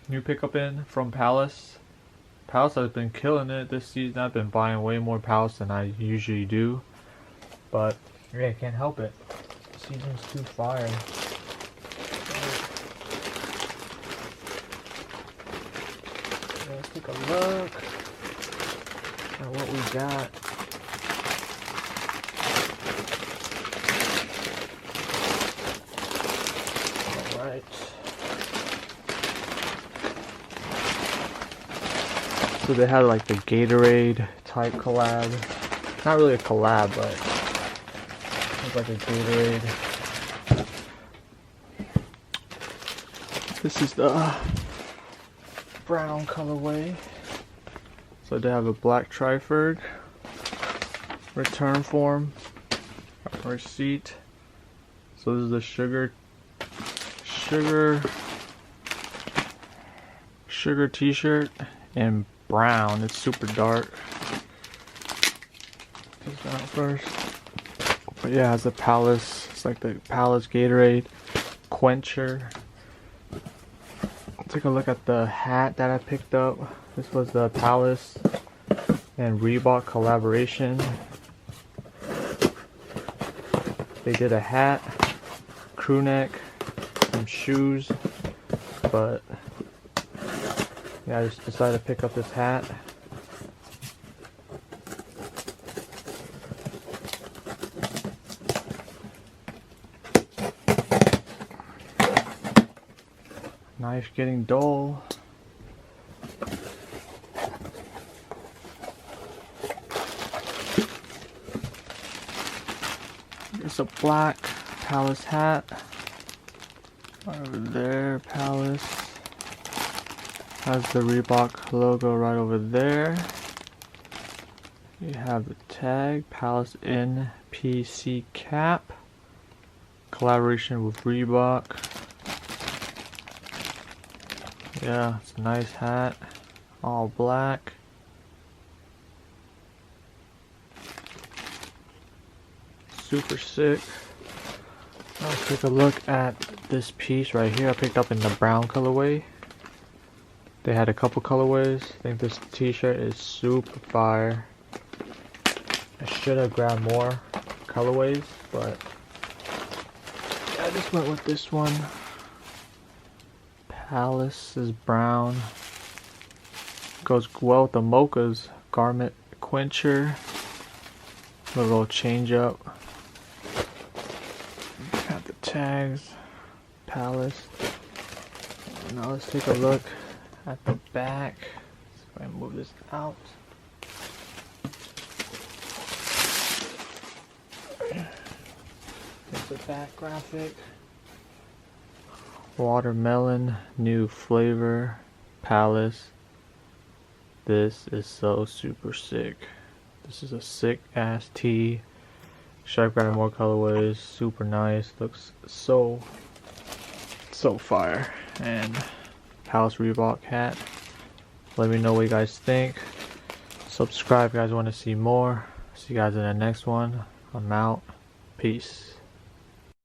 new pickup in from Palace. Palace has been killing it this season. I've been buying way more Palace than I usually do. But yeah, I can't help it. Season's too fire. Let's take a look at what we got. Alright. So they had like the Gatorade type collab. Not really a collab, but it's like a Gatorade. This is the brown colorway. So they have a black Triferg, return form, receipt. So this is the sugar t-shirt in brown. It's super dark. Take that out first. But yeah, it has the Palace. It's like the Palace Gatorade quencher. Take a look at the hat that I picked up. This was the Palace and Reebok collaboration. They did a hat, crew neck, some shoes, but yeah, I just decided to pick up this hat. Knife getting dull. There's a black Palace hat. Over there, Palace. Has the Reebok logo right over there. You have the tag, Palace NPC cap. Collaboration with Reebok. Yeah, it's a nice hat. All black. Super sick. Let's take a look at this piece right here. I picked up in the brown colorway. They had a couple colorways. I think this t-shirt is super fire. I should have grabbed more colorways, but I just went with this one. Palace is brown. Goes well with the mochas. Garment quencher. A little change up. Got the tags. Palace. Now let's take a look at the back. So I'm gonna move this out. Here's the back graphic. Watermelon, new flavor, Palace. This is so super sick. This is a sick ass tee. Should have grabbed more colorways. Super nice. Looks so fire. And Palace Reebok hat. Let me know what you guys think. Subscribe if you guys want to see more. See you guys in the next one. I'm out. Peace.